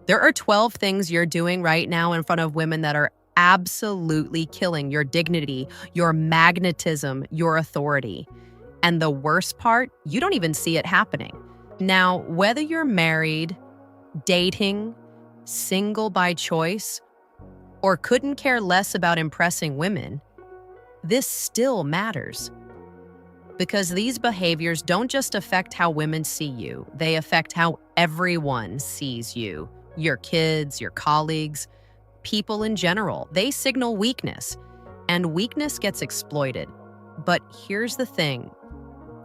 There are 12 things you're doing right now in front of women that are absolutely killing your dignity, your magnetism, your authority. And the worst part, you don't even see it happening. Now, whether you're married, dating, single by choice, or couldn't care less about impressing women, this still matters. Because these behaviors don't just affect how women see you, they affect how everyone sees you. Your kids, your colleagues, people in general. They signal weakness, and weakness gets exploited. But here's the thing.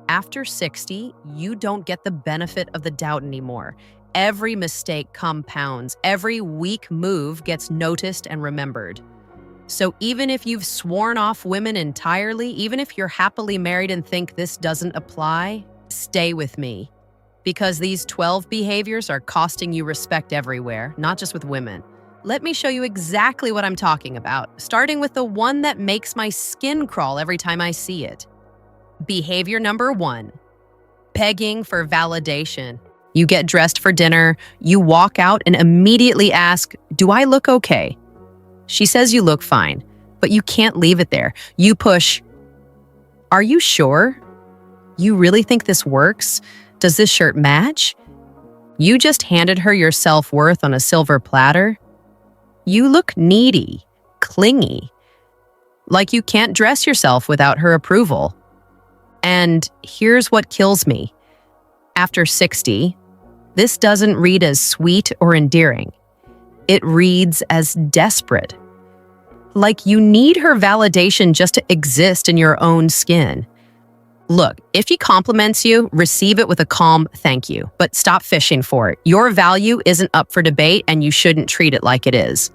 After 60, you don't get the benefit of the doubt anymore. Every mistake compounds. Every weak move gets noticed and remembered. So even if you've sworn off women entirely, even if you're happily married and think this doesn't apply, stay with me. Because these 12 behaviors are costing you respect everywhere, not just with women. Let me show you exactly what I'm talking about, starting with the one that makes my skin crawl every time I see it. Behavior number 1, begging for validation. You get dressed for dinner, you walk out and immediately ask, "Do I look okay?" She says you look fine, but you can't leave it there. You push, "Are you sure? You really think this works? Does this shirt match?" You just handed her your self-worth on a silver platter. You look needy, clingy, like you can't dress yourself without her approval. And here's what kills me. After 60, this doesn't read as sweet or endearing. It reads as desperate. Like you need her validation just to exist in your own skin. Look, if she compliments you, receive it with a calm thank you, but stop fishing for it. Your value isn't up for debate and you shouldn't treat it like it is.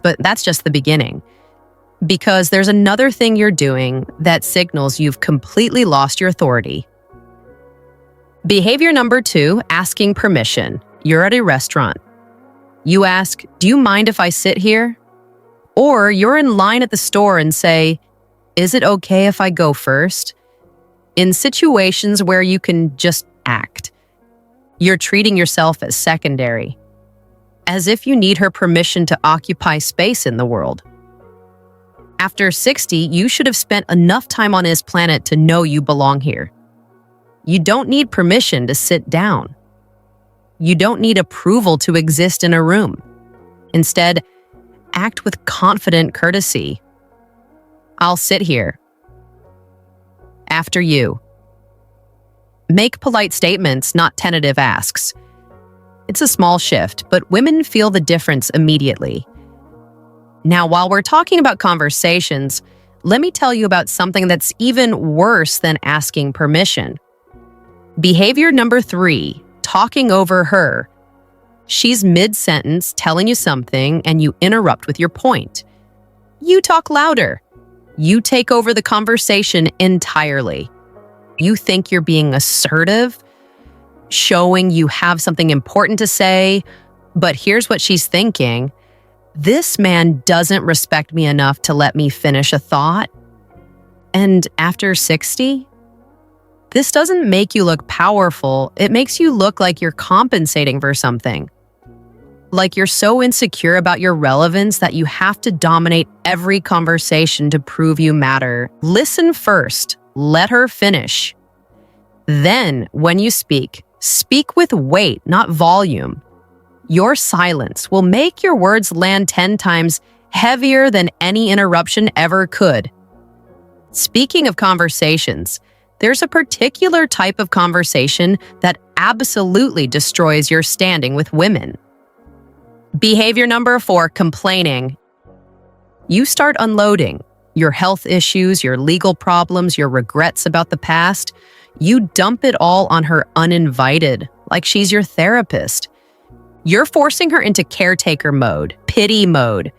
But that's just the beginning. Because there's another thing you're doing that signals you've completely lost your authority. Behavior number 2, asking permission. You're at a restaurant. You ask, "Do you mind if I sit here?" Or you're in line at the store and say, "Is it okay if I go first?" In situations where you can just act, you're treating yourself as secondary, as if you need her permission to occupy space in the world. After 60, you should have spent enough time on this planet to know you belong here. You don't need permission to sit down. You don't need approval to exist in a room. Instead, act with confident courtesy. "I'll sit here. After you." Make polite statements, not tentative asks. It's a small shift, but women feel the difference immediately. Now, while we're talking about conversations, let me tell you about something that's even worse than asking permission. Behavior number 3, talking over her. She's mid-sentence telling you something and you interrupt with your point. You talk louder. You take over the conversation entirely. You think you're being assertive, showing you have something important to say, but here's what she's thinking. This man doesn't respect me enough to let me finish a thought. And after 60, this doesn't make you look powerful. It makes you look like you're compensating for something. Like you're so insecure about your relevance that you have to dominate every conversation to prove you matter. Listen first. Let her finish. Then, when you speak with weight, not volume. Your silence will make your words land 10 times heavier than any interruption ever could. Speaking of conversations, there's a particular type of conversation that absolutely destroys your standing with women. Behavior number 4, complaining. You start unloading your health issues, your legal problems, your regrets about the past. You dump it all on her uninvited, like she's your therapist. You're forcing her into caretaker mode, pity mode.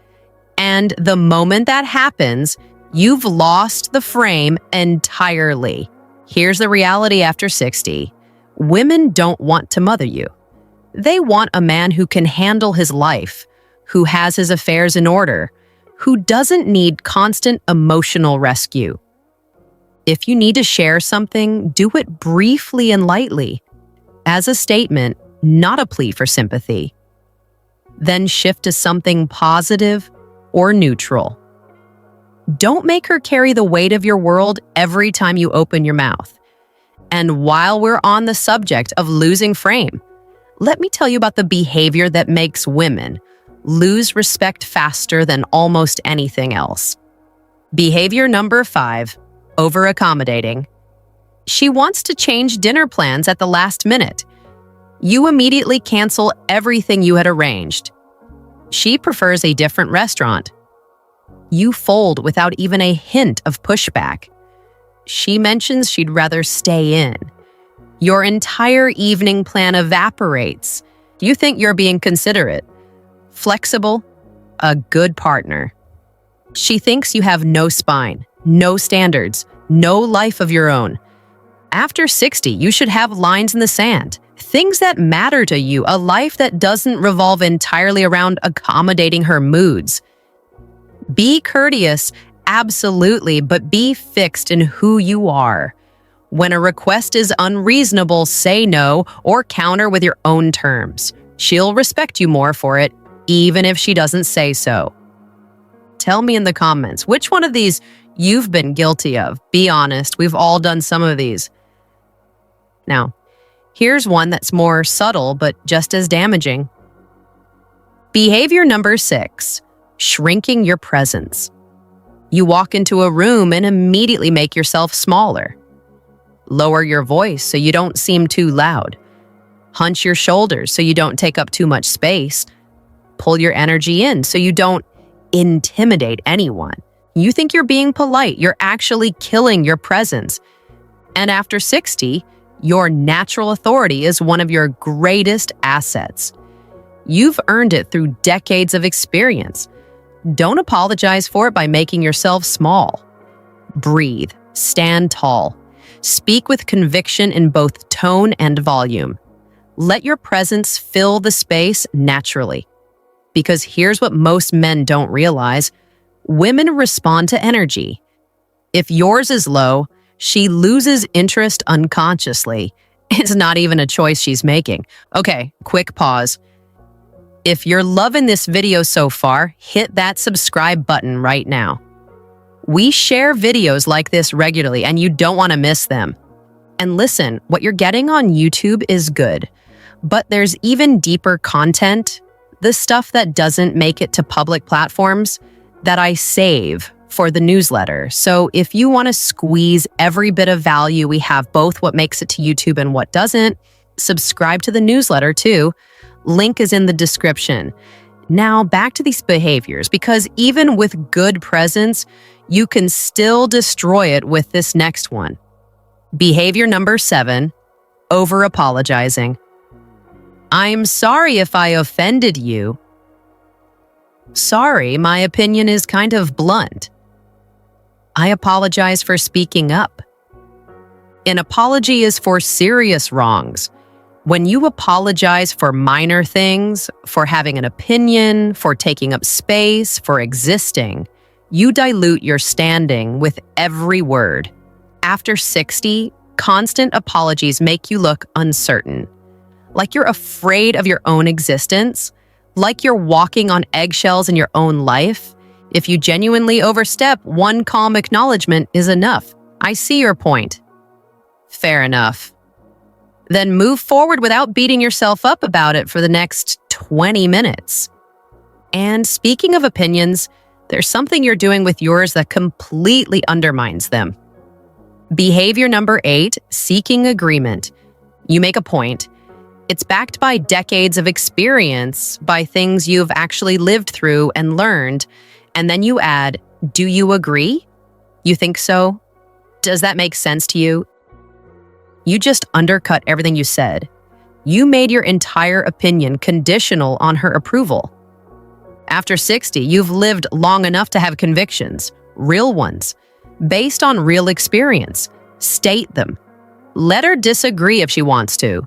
And the moment that happens, you've lost the frame entirely. Here's the reality after 60. Women don't want to mother you. They want a man who can handle his life, who has his affairs in order, who doesn't need constant emotional rescue. If you need to share something, do it briefly and lightly, as a statement, not a plea for sympathy. Then shift to something positive or neutral. Don't make her carry the weight of your world every time you open your mouth. And while we're on the subject of losing frame, let me tell you about the behavior that makes women lose respect faster than almost anything else. Behavior number 5, overaccommodating. She wants to change dinner plans at the last minute. You immediately cancel everything you had arranged. She prefers a different restaurant. You fold without even a hint of pushback. She mentions she'd rather stay in. Your entire evening plan evaporates. You think you're being considerate, flexible, a good partner. She thinks you have no spine, no standards, no life of your own. After 60, you should have lines in the sand, things that matter to you, a life that doesn't revolve entirely around accommodating her moods. Be courteous, absolutely, but be fixed in who you are. When a request is unreasonable, say no or counter with your own terms. She'll respect you more for it, even if she doesn't say so. Tell me in the comments, which one of these you've been guilty of? Be honest, we've all done some of these. Now, here's one that's more subtle but just as damaging. Behavior number 6, shrinking your presence. You walk into a room and immediately make yourself smaller. Lower your voice so you don't seem too loud. Hunch your shoulders so you don't take up too much space. Pull your energy in so you don't intimidate anyone. You think you're being polite, you're actually killing your presence. And after 60, your natural authority is one of your greatest assets. You've earned it through decades of experience. Don't apologize for it by making yourself small. Breathe, stand tall. Speak with conviction in both tone and volume. Let your presence fill the space naturally. Because here's what most men don't realize. Women respond to energy. If yours is low, she loses interest unconsciously. It's not even a choice she's making. Okay, quick pause. If you're loving this video so far, hit that subscribe button right now. We share videos like this regularly and you don't want to miss them. And listen, what you're getting on YouTube is good, but there's even deeper content, the stuff that doesn't make it to public platforms, that I save for the newsletter. So if you want to squeeze every bit of value, we have both what makes it to YouTube and what doesn't. Subscribe to the newsletter too. Link is in the description. Now back to these behaviors, because even with good presence, you can still destroy it with this next one. Behavior number 7, over-apologizing. I'm sorry if I offended you. Sorry, my opinion is kind of blunt. I apologize for speaking up. An apology is for serious wrongs. When you apologize for minor things, for having an opinion, for taking up space, for existing, you dilute your standing with every word. After 60, constant apologies make you look uncertain. Like you're afraid of your own existence, like you're walking on eggshells in your own life. If you genuinely overstep, one calm acknowledgement is enough. I see your point. Fair enough. Then move forward without beating yourself up about it for the next 20 minutes. And speaking of opinions, there's something you're doing with yours that completely undermines them. Behavior number 8, seeking agreement. You make a point. It's backed by decades of experience, by things you've actually lived through and learned, and then you add, do you agree? You think so? Does that make sense to you? You just undercut everything you said. You made your entire opinion conditional on her approval. After 60, you've lived long enough to have convictions, real ones, based on real experience. State them. Let her disagree if she wants to.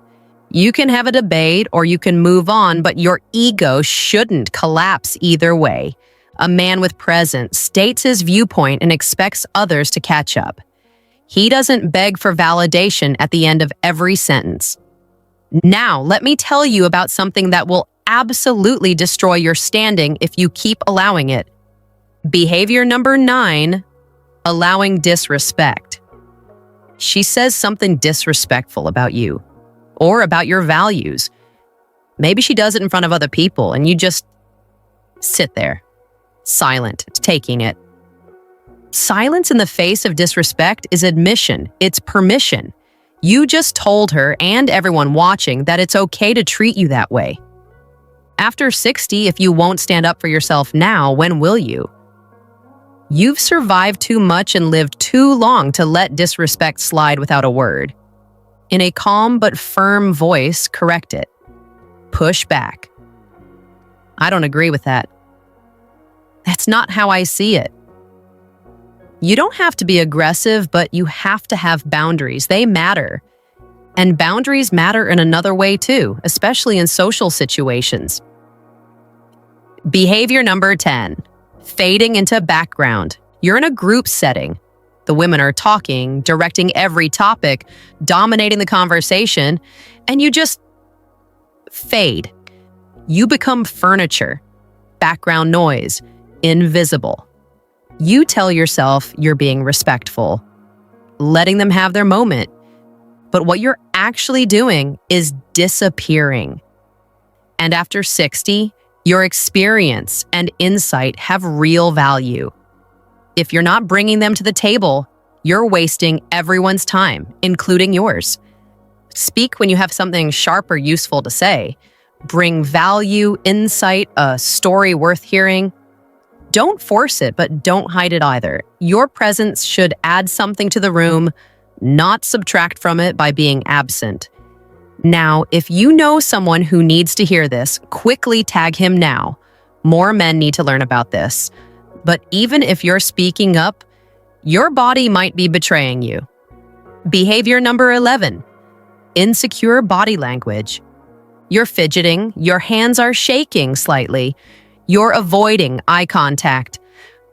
You can have a debate or you can move on, but your ego shouldn't collapse either way. A man with presence states his viewpoint and expects others to catch up. He doesn't beg for validation at the end of every sentence. Now, let me tell you about something that will absolutely destroy your standing if you keep allowing it. Behavior number 9, allowing disrespect. She says something disrespectful about you or about your values. Maybe she does it in front of other people and you just sit there, silent, taking it. Silence in the face of disrespect is admission. It's permission. You just told her and everyone watching that it's okay to treat you that way. After 60, if you won't stand up for yourself now, when will you? You've survived too much and lived too long to let disrespect slide without a word. In a calm but firm voice, correct it. Push back. I don't agree with that. That's not how I see it. You don't have to be aggressive, but you have to have boundaries. They matter. And boundaries matter in another way too, especially in social situations. Behavior number 10, fading into background. You're in a group setting. The women are talking, directing every topic, dominating the conversation, and you just fade. You become furniture, background noise, invisible. You tell yourself you're being respectful, letting them have their moment. But what you're actually doing is disappearing. And after 60, your experience and insight have real value. If you're not bringing them to the table, you're wasting everyone's time, including yours. Speak when you have something sharp or useful to say. Bring value, insight, a story worth hearing. Don't force it, but don't hide it either. Your presence should add something to the room, not subtract from it by being absent. Now, if you know someone who needs to hear this, quickly tag him now. More men need to learn about this. But even if you're speaking up, your body might be betraying you. Behavior number 11, insecure body language. You're fidgeting, your hands are shaking slightly. You're avoiding eye contact,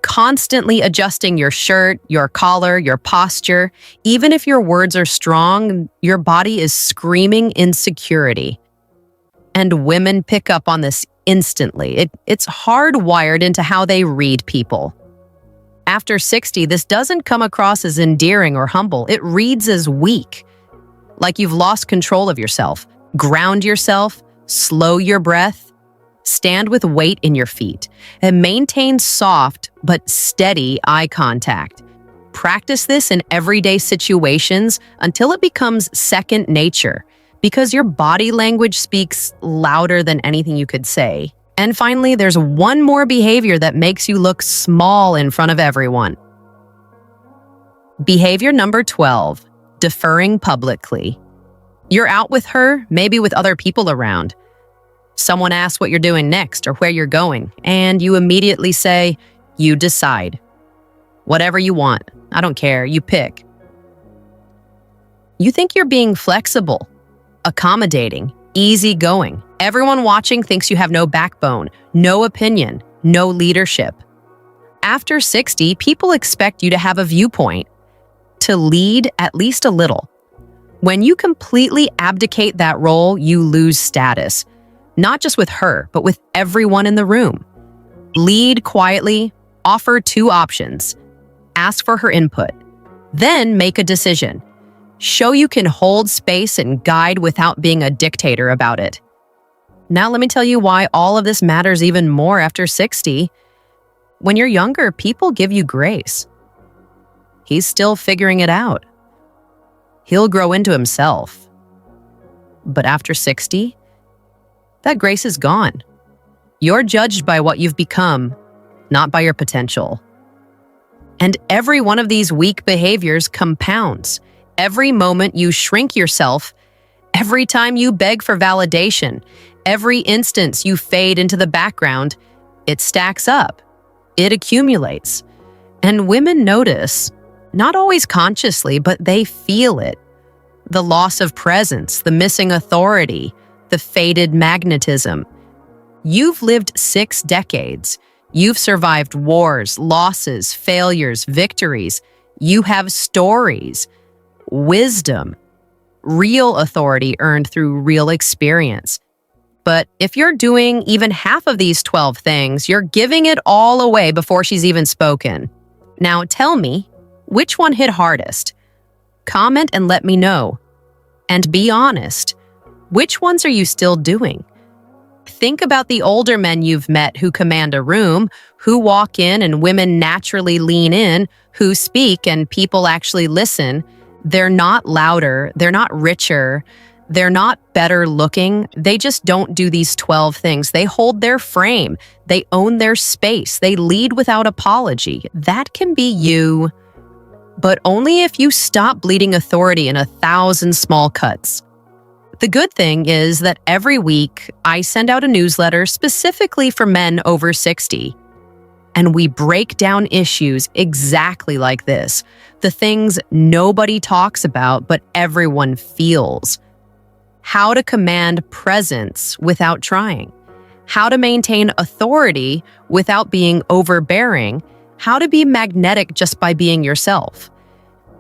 constantly adjusting your shirt, your collar, your posture. Even if your words are strong, your body is screaming insecurity. And women pick up on this instantly. It's hardwired into how they read people. After 60, this doesn't come across as endearing or humble. It reads as weak, like you've lost control of yourself. Ground yourself, slow your breath, stand with weight in your feet, and maintain soft but steady eye contact. Practice this in everyday situations until it becomes second nature, because your body language speaks louder than anything you could say. And finally, there's one more behavior that makes you look small in front of everyone. Behavior number 12, deferring publicly. You're out with her, maybe with other people around. Someone asks what you're doing next or where you're going, and you immediately say, "You decide. Whatever you want. I don't care. You pick." You think you're being flexible, accommodating, easygoing. Everyone watching thinks you have no backbone, no opinion, no leadership. After 60, people expect you to have a viewpoint, to lead at least a little. When you completely abdicate that role, you lose status. Not just with her, but with everyone in the room. Lead quietly, offer 2 options. Ask for her input. Then make a decision. Show you can hold space and guide without being a dictator about it. Now let me tell you why all of this matters even more after 60. When you're younger, people give you grace. He's still figuring it out. He'll grow into himself. But after 60, that grace is gone. You're judged by what you've become, not by your potential. And every one of these weak behaviors compounds. Every moment you shrink yourself, every time you beg for validation, every instance you fade into the background, it stacks up. It accumulates. And women notice, not always consciously, but they feel it. The loss of presence, the missing authority, the faded magnetism. You've lived 6 decades. You've survived wars, losses, failures, victories. You have stories, wisdom, real authority earned through real experience. but if you're doing even half of these 12 things, you're giving it all away before she's even spoken. Now tell me, which one hit hardest? Comment and let me know. And be honest. Which ones are you still doing? Think about the older men you've met who command a room, who walk in and women naturally lean in, who speak and people actually listen. They're not louder, they're not richer, they're not better looking. They just don't do these 12 things. They hold their frame, they own their space, they lead without apology. That can be you, but only if you stop bleeding authority in 1,000 small cuts. The good thing is that every week I send out a newsletter specifically for men over 60. And we break down issues exactly like this. The things nobody talks about, but everyone feels. How to command presence without trying. How to maintain authority without being overbearing. How to be magnetic just by being yourself.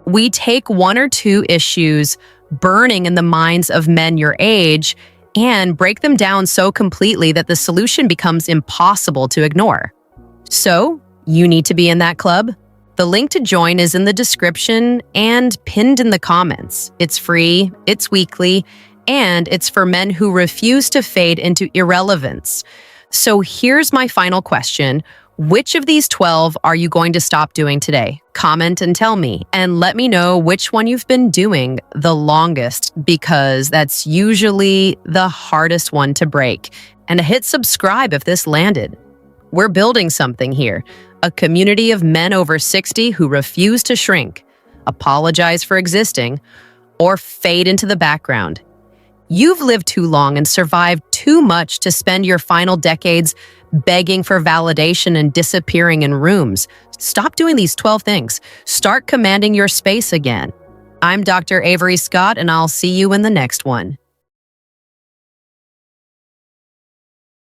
We take one or two issues burning in the minds of men your age and break them down so completely that the solution becomes impossible to ignore. So, you need to be in that club? The link to join is in the description and pinned in the comments. It's free, it's weekly, and it's for men who refuse to fade into irrelevance. So here's my final question. Which of these 12 are you going to stop doing today? Comment and tell me, and let me know which one you've been doing the longest, because that's usually the hardest one to break. And hit subscribe if this landed. We're building something here, a community of men over 60 who refuse to shrink, apologize for existing, or fade into the background. You've lived too long and survived too much to spend your final decades begging for validation and disappearing in rooms. Stop doing these 12 things. Start commanding your space again. I'm Dr. Avery Scott, and I'll see you in the next one.